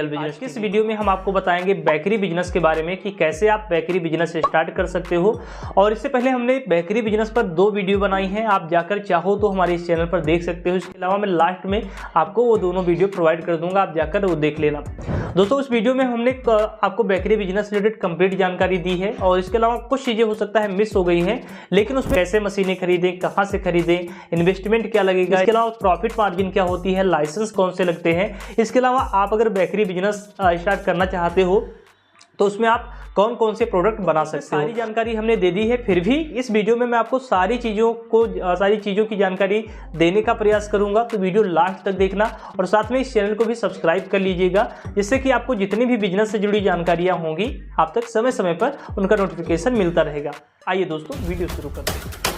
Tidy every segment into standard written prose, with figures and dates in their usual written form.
आज के इस वीडियो में हम आपको बताएंगे बेकरी बिजनेस के बारे में कि कैसे आप बेकरी बिजनेस स्टार्ट कर सकते हो। और इससे पहले हमने बेकरी बिजनेस पर 2 वीडियो बनाई हैं, आप जाकर चाहो तो हमारे इस चैनल पर देख सकते हो। इसके अलावा मैं लास्ट में आपको वो दोनों वीडियो प्रोवाइड कर दूंगा, आप जाकर वो देख लेना। दोस्तों उस वीडियो में हमने आपको बेकरी बिजनेस रिलेटेड कंप्लीट जानकारी दी है और इसके अलावा कुछ चीज़ें हो सकता है मिस हो गई हैं, लेकिन उसमें कैसे मशीनें खरीदें, कहाँ से खरीदें, इन्वेस्टमेंट क्या लगेगा, इसके अलावा प्रॉफिट मार्जिन क्या होती है, लाइसेंस कौन से लगते हैं। इसके अलावा आप अगर बेकरी बिजनेस स्टार्ट करना चाहते हो तो उसमें आप कौन कौन से प्रोडक्ट बना सकते हो, सारी जानकारी हमने दे दी है। फिर भी इस वीडियो में मैं आपको सारी चीज़ों की जानकारी देने का प्रयास करूंगा, तो वीडियो लास्ट तक देखना और साथ में इस चैनल को भी सब्सक्राइब कर लीजिएगा, जिससे कि आपको जितनी भी बिजनेस से जुड़ी जानकारियां होंगी आप तक समय समय पर उनका नोटिफिकेशन मिलता रहेगा। आइए दोस्तों वीडियो शुरू करते हैं।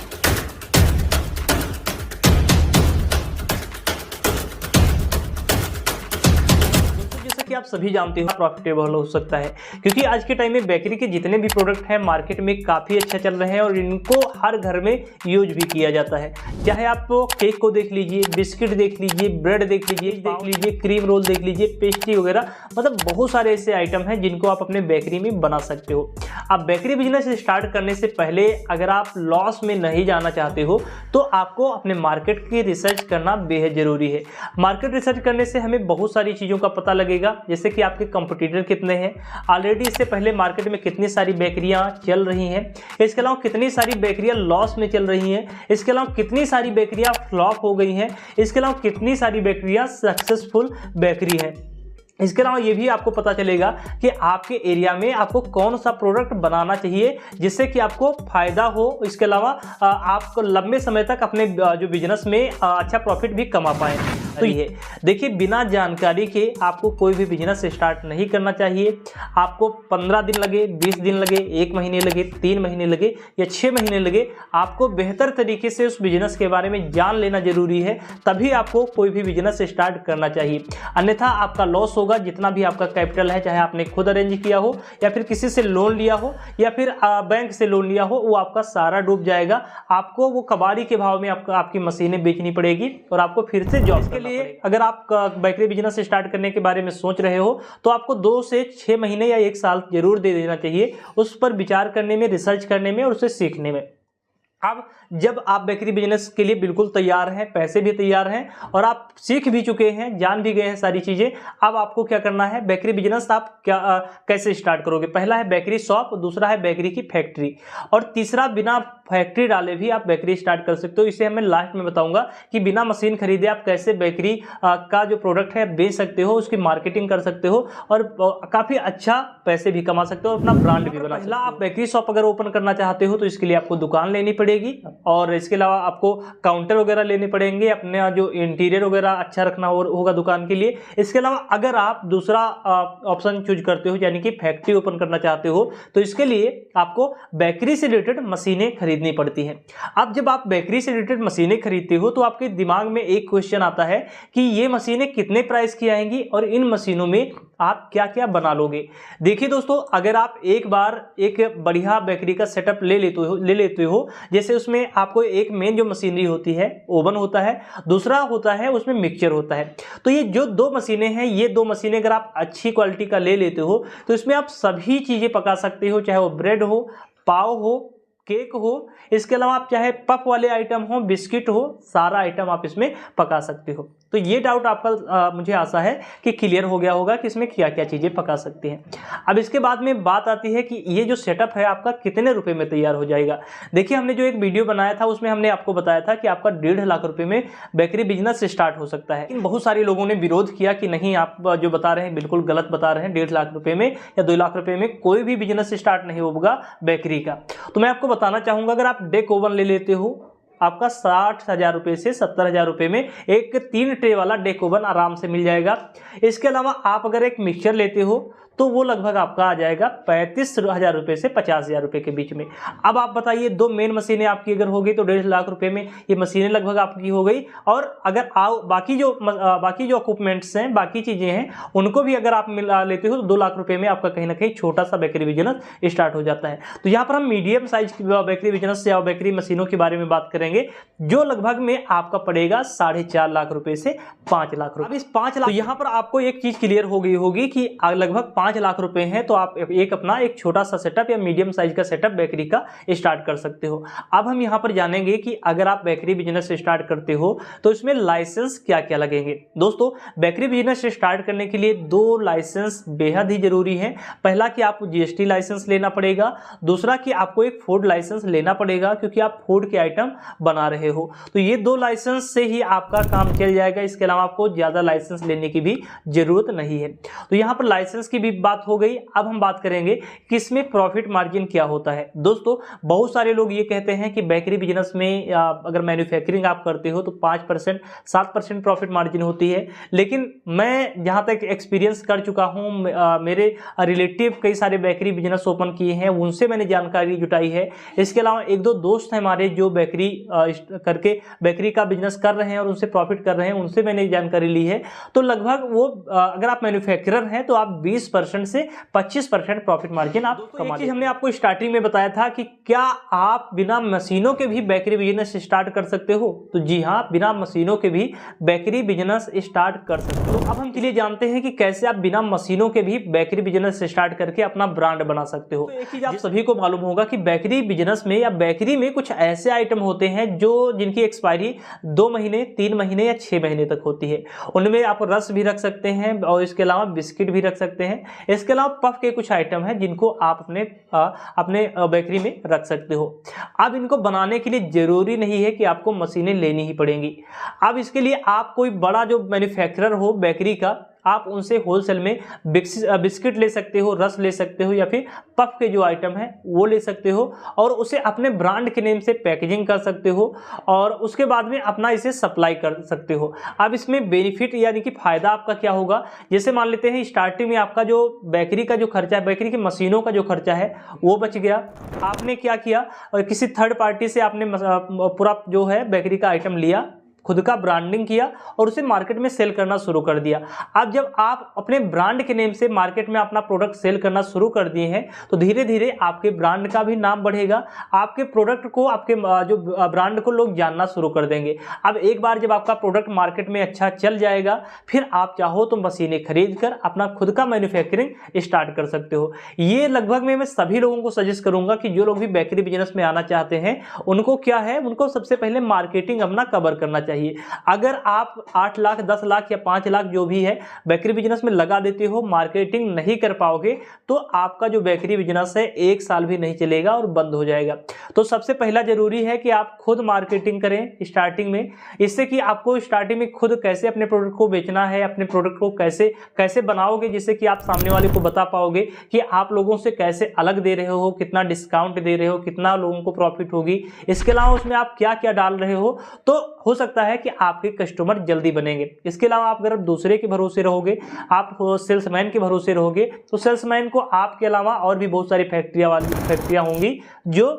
कि आप सभी जानते हो प्रॉफिटेबल हो सकता है, क्योंकि आज के टाइम में बेकरी के जितने भी प्रोडक्ट हैं मार्केट में काफ़ी अच्छा चल रहे हैं और इनको हर घर में यूज भी किया जाता है। चाहे आप केक को देख लीजिए, बिस्किट देख लीजिए, ब्रेड देख लीजिए, क्रीम रोल देख लीजिए, पेस्ट्री वगैरह, मतलब बहुत सारे ऐसे आइटम हैं जिनको आप अपने बेकरी में बना सकते हो। आप बेकरी बिजनेस स्टार्ट करने से पहले अगर आप लॉस में नहीं जाना चाहते हो तो आपको अपने मार्केट की रिसर्च करना बेहद ज़रूरी है। मार्केट रिसर्च करने से हमें बहुत सारी चीज़ों का पता लगेगा, जैसे कि आपके कंपटीटर कितने हैं, ऑलरेडी इससे पहले मार्केट में कितनी सारी बेकरियां चल रही हैं, इसके अलावा कितनी सारी बेकरियां लॉस में चल रही हैं, इसके अलावा कितनी सारी बेकरियां फ्लॉप हो गई हैं, इसके अलावा कितनी सारी बेकरियां सक्सेसफुल बेकरी हैं। इसके अलावा ये भी आपको पता चलेगा कि आपके एरिया में आपको कौन सा प्रोडक्ट बनाना चाहिए जिससे कि आपको फायदा हो। इसके अलावा आपको लंबे समय तक अपने जो बिजनेस में अच्छा प्रॉफिट भी कमा पाएँ। तो ये देखिए, बिना जानकारी के आपको कोई भी बिजनेस स्टार्ट नहीं करना चाहिए। आपको 15 दिन लगे, 20 दिन लगे, 1 महीने लगे, 3 महीने लगे या 6 महीने लगे, आपको बेहतर तरीके से उस बिजनेस के बारे में जान लेना जरूरी है, तभी आपको कोई भी बिजनेस स्टार्ट करना चाहिए। अन्यथा आपका लॉस होगा। जितना भी आपका कैपिटल है, चाहे आपने खुद अरेंज किया हो या फिर किसी से लोन लिया हो या फिर बैंक से लोन लिया हो, वो आपका सारा डूब जाएगा। आपको वो कबाड़ी के भाव में आपकी मशीनें बेचनी पड़ेगी और आपको फिर से जॉब के लिए, अगर आप बेकरी बिजनेस स्टार्ट करने के बारे में सोच रहे हो तो आपको 2 से 6 महीने या 1 साल जरूर दे देना चाहिए उस पर विचार करने में, रिसर्च करने में और उसे सीखने में। अब जब आप बेकरी बिजनेस के लिए बिल्कुल तैयार हैं, पैसे भी तैयार हैं और आप सीख भी चुके हैं, जान भी गए हैं सारी चीज़ें, अब आपको क्या करना है, बेकरी बिजनेस आप कैसे स्टार्ट करोगे। पहला है बेकरी शॉप, दूसरा है बेकरी की फैक्ट्री और तीसरा बिना फैक्ट्री डाले भी आप बेकरी स्टार्ट कर सकते हो। इसे मैं लास्ट में बताऊंगा कि बिना मशीन खरीदे आप कैसे बेकरी का जो प्रोडक्ट है बेच सकते हो, उसकी मार्केटिंग कर सकते हो और काफ़ी अच्छा पैसे भी कमा सकते हो, अपना ब्रांड भी बना सकते हो। आप बेकरी शॉप अगर ओपन करना चाहते हो तो इसके लिए आपको दुकान लेनी पड़ेगी और इसके अलावा आपको काउंटर वगैरह लेने पड़ेंगे, अपने जो इंटीरियर वगैरह अच्छा रखना होगा दुकान के लिए। इसके अलावा अगर आप दूसरा ऑप्शन चूज करते हो यानी कि फैक्ट्री ओपन करना चाहते हो तो इसके लिए आपको बेकरी से रिलेटेड मशीनें खरीदनी पड़ती हैं। अब जब आप बेकरी से रिलेटेड मशीनें खरीदते हो तो आपके दिमाग में एक क्वेश्चन आता है कि ये मशीनें कितने प्राइस की आएंगी और इन मशीनों में आप क्या क्या बना लोगे। देखिए दोस्तों, अगर आप एक बार एक बढ़िया बेकरी का सेटअप ले लेते हो, जैसे उसमें आपको एक मेन जो मशीनरी होती है, ओवन होता है, दूसरा होता है उसमें मिक्सचर होता है, तो ये जो 2 मशीनें हैं, ये 2 मशीनें अगर आप अच्छी क्वालिटी का ले लेते हो तो इसमें आप सभी चीज़ें पका सकते हो, चाहे वो ब्रेड हो, पाव हो, केक हो, इसके अलावा आप चाहे पफ वाले आइटम हो, बिस्किट हो, सारा आइटम आप इसमें पका सकते हो। तो ये डाउट आपका मुझे आशा है कि क्लियर हो गया होगा कि इसमें क्या क्या चीज़ें पका सकते हैं। अब इसके बाद में बात आती है कि ये जो सेटअप है आपका कितने रुपए में तैयार हो जाएगा। देखिए, हमने जो एक वीडियो बनाया था उसमें हमने आपको बताया था कि आपका 1.5 लाख रुपए में बेकरी बिजनेस स्टार्ट हो सकता है। लेकिन बहुत सारे लोगों ने विरोध किया कि नहीं, आप जो बता रहे हैं बिल्कुल गलत बता रहे हैं, 1.5 लाख रुपए में या 2 लाख रुपए में कोई भी बिजनेस स्टार्ट नहीं होगा बेकरी का। तो मैं आपको बताना चाहूँगा, अगर आप डेक ओवन ले लेते हो आपका 60,000 रुपये से 70,000 रुपये में एक 3 ट्रे वाला डेक ओवन आराम से मिल जाएगा। इसके अलावा आप अगर एक मिक्सचर लेते हो तो वो लगभग आपका आ जाएगा 35,000 रुपये से 50,000 रुपये के बीच में। अब आप बताइए, 2 मेन मशीनें आपकी अगर होगी तो 1.5 लाख रुपये में ये मशीनें लगभग आपकी हो गई। और अगर बाकी जो इक्विपमेंट्स हैं, बाकी चीज़ें हैं, उनको भी अगर आप मिला लेते हो तो 2 लाख रुपये में आपका कहीं ना कहीं छोटा सा बेकरी बिजनेस स्टार्ट हो जाता है। तो यहाँ पर हम मीडियम साइज की बेकरी बिजनेस या बेकरी मशीनों के बारे में बात करेंगे। करेंगे, जो लगभग में आपका पड़ेगा 4.5 लाख रुपए से 5 लाख रुपए। अब इस 5 लाख, तो यहाँ पर आपको एक चीज क्लियर हो गई होगी कि लगभग 5 लाख रुपए हैं तो आप अपना एक छोटा सा सेटअप या मीडियम साइज का सेटअप बेकरी का स्टार्ट कर सकते हो। अब हम यहाँ पर जानेंगे कि अगर आप बेकरी बिजनेस स्टार्ट करते हो तो इसमें लाइसेंस क्या क्या लगेंगे। दोस्तों, बेकरी बिजनेस स्टार्ट करने के लिए 2 लाइसेंस बेहद ही जरूरी है। पहला कि आपको जीएसटी लाइसेंस लेना पड़ेगा, दूसरा कि आपको एक फूड लाइसेंस लेना पड़ेगा क्योंकि आप फूड के आइटम बना रहे हो। तो ये 2 लाइसेंस से ही आपका काम चल जाएगा, इसके अलावा आपको ज्यादा लाइसेंस लेने की भी जरूरत नहीं है। तो यहाँ पर लाइसेंस की भी बात हो गई। अब हम बात करेंगे कि इसमें प्रॉफिट मार्जिन क्या होता है। दोस्तों, बहुत सारे लोग ये कहते हैं कि बेकरी बिजनेस में अगर मैन्युफैक्चरिंग आप करते हो तो 5% 7% प्रॉफिट मार्जिन होती है, लेकिन मैं जहाँ तक एक्सपीरियंस कर चुका हूँ, मेरे रिलेटिव कई सारे बेकरी बिजनेस ओपन किए हैं, उनसे मैंने जानकारी जुटाई है। इसके अलावा 1-2 दोस्त हैं हमारे जो बेकरी करके बेकरी का बिजनेस कर रहे हैं और उनसे प्रॉफिट कर रहे हैं, उनसे मैंने जानकारी ली है। तो लगभग वो अगर आप मैन्युफैक्चरर हैं तो आप 20% से 25% प्रॉफिट मार्जिन आप कमा। एक चीज हमने आपको स्टार्टिंग में बताया था कि क्या आप बिना मशीनों के भी बेकरी बिजनेस स्टार्ट कर सकते हो। तो जी हाँ, बिना मशीनों के भी बेकरी बिजनेस स्टार्ट कर सकते हो। अब हम चलिए जानते हैं कि कैसे आप बिना मशीनों के भी बेकरी बिजनेस स्टार्ट करके अपना ब्रांड बना सकते हो। तो एक चीज आप सभी को मालूम होगा कि बेकरी बिजनेस में या बेकरी में कुछ ऐसे आइटम होते हैं जो जिनकी एक्सपायरी 2 महीने 3 महीने या 6 महीने तक होती है। उनमें आप रस भी रख सकते हैं और इसके अलावा बिस्किट भी रख सकते हैं। इसके अलावा पफ के कुछ आइटम हैं जिनको आप अपने बेकरी में रख सकते हो। अब इनको बनाने के लिए जरूरी नहीं है कि आपको मशीनें लेनी ही पड़ेंगी। अब इसके लिए आप कोई बड़ा जो मैन्युफैक्चरर हो बेकरी का, आप उनसे होलसेल में बिस्किट ले सकते हो, रस ले सकते हो या फिर पफ के जो आइटम है वो ले सकते हो और उसे अपने ब्रांड के नेम से पैकेजिंग कर सकते हो और उसके बाद में अपना इसे सप्लाई कर सकते हो। अब इसमें बेनिफिट यानी कि फायदा आपका क्या होगा, जैसे मान लेते हैं स्टार्टिंग में आपका जो बेकरी का जो खर्चा है, बेकरी की मशीनों का जो खर्चा है वो बच गया। आपने क्या किया, और किसी थर्ड पार्टी से आपने पूरा जो है बेकरी का आइटम लिया, खुद का ब्रांडिंग किया और उसे मार्केट में सेल करना शुरू कर दिया। अब जब आप अपने ब्रांड के नेम से मार्केट में अपना प्रोडक्ट सेल करना शुरू कर दिए हैं तो धीरे धीरे आपके ब्रांड का भी नाम बढ़ेगा, आपके प्रोडक्ट को, आपके जो ब्रांड को लोग जानना शुरू कर देंगे। अब एक बार जब आपका प्रोडक्ट मार्केट में अच्छा चल जाएगा, फिर आप चाहो तो मशीनें खरीद कर अपना खुद का मैन्युफैक्चरिंग स्टार्ट कर सकते हो। ये लगभग मैं सभी लोगों को सजेस्ट करूंगा कि जो लोग भी बेकरी बिजनेस में आना चाहते हैं उनको क्या है, उनको सबसे पहले मार्केटिंग अपना कवर करना चाहिए। अगर आप 8 लाख 10 लाख या 5 लाख जो भी है बेकरी बिजनेस में लगा देते हो, मार्केटिंग नहीं कर पाओगे तो आपका जो बेकरी बिजनेस है 1 साल भी नहीं चलेगा और बंद हो जाएगा। तो सबसे पहला जरूरी है कि आप खुद मार्केटिंग करें स्टार्टिंग में, इससे कि आपको स्टार्टिंग में खुद कैसे अपने प्रोडक्ट को बेचना है, अपने प्रोडक्ट को कैसे बनाओगे जिससे कि आप सामने वाले को बता पाओगे कि आप लोगों से कैसे अलग दे रहे हो, कितना डिस्काउंट दे रहे हो, कितना लोगों को प्रॉफिट होगी, इसके अलावा उसमें आप क्या क्या डाल रहे हो। तो हो सकता है कि आपके कस्टमर जल्दी बनेंगे। इसके अलावा आप अगर दूसरे के भरोसे रहोगे, आप सेल्समैन के भरोसे रहोगे, तो सेल्समैन को आपके अलावा और भी बहुत सारी फैक्ट्रियां होंगी जो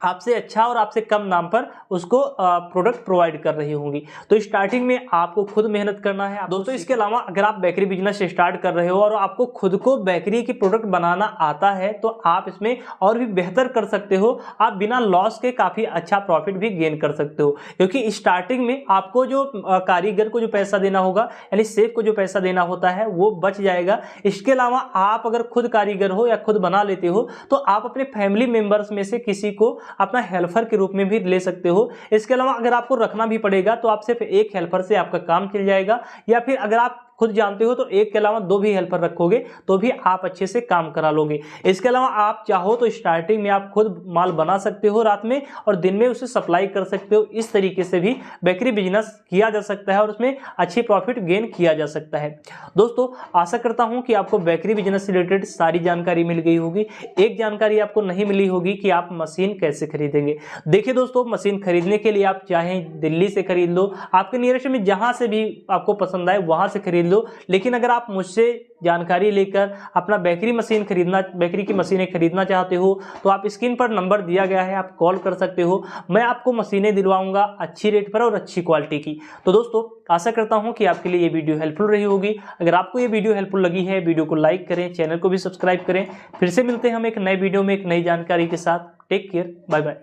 आपसे अच्छा और आपसे कम नाम पर उसको प्रोडक्ट प्रोवाइड कर रही होंगी। तो स्टार्टिंग में आपको खुद मेहनत करना है दोस्तों। इसके अलावा अगर आप बेकरी बिजनेस स्टार्ट कर रहे हो और आपको खुद को बेकरी की प्रोडक्ट बनाना आता है तो आप इसमें और भी बेहतर कर सकते हो। आप बिना लॉस के काफ़ी अच्छा प्रॉफिट भी गेन कर सकते हो, क्योंकि स्टार्टिंग में आपको जो कारीगर को जो पैसा देना होगा यानी शेफ को जो पैसा देना होता है वो बच जाएगा। इसके अलावा आप अगर खुद कारीगर हो या खुद बना लेते हो तो आप अपने फैमिली मेंबर्स में से किसी को अपना हेल्पर के रूप में भी ले सकते हो। इसके अलावा अगर आपको रखना भी पड़ेगा तो आप सिर्फ एक हेल्पर से आपका काम चल जाएगा, या फिर अगर आप खुद जानते हो तो एक के अलावा 2 भी हेल्पर रखोगे तो भी आप अच्छे से काम करा लोगे। इसके अलावा आप चाहो तो स्टार्टिंग में आप खुद माल बना सकते हो रात में और दिन में उसे सप्लाई कर सकते हो। इस तरीके से भी बेकरी बिजनेस किया जा सकता है और उसमें अच्छी प्रॉफिट गेन किया जा सकता है। दोस्तों, आशा करता हूं कि आपको बेकरी बिजनेस से रिलेटेड सारी जानकारी मिल गई होगी। एक जानकारी आपको नहीं मिली होगी कि आप मशीन कैसे खरीदेंगे। देखिए दोस्तों, मशीन खरीदने के लिए आप चाहें दिल्ली से खरीद लो, आपके नियरेस्ट में जहां से भी आपको पसंद आए वहां से खरीद लो, लेकिन अगर आप मुझसे जानकारी लेकर अपना बेकरी की मशीनें खरीदना चाहते हो तो आप स्क्रीन पर नंबर दिया गया है, आप कॉल कर सकते हो। मैं आपको मशीनें दिलवाऊंगा अच्छी रेट पर और अच्छी क्वालिटी की। तो दोस्तों, आशा करता हूं कि आपके लिए ये वीडियो हेल्पफुल रही होगी। अगर आपको ये वीडियो हेल्पफुल लगी है, वीडियो को लाइक करें, चैनल को भी सब्सक्राइब करें। फिर से मिलते हैं हम एक नए वीडियो में एक नई जानकारी के साथ। Take care, bye bye.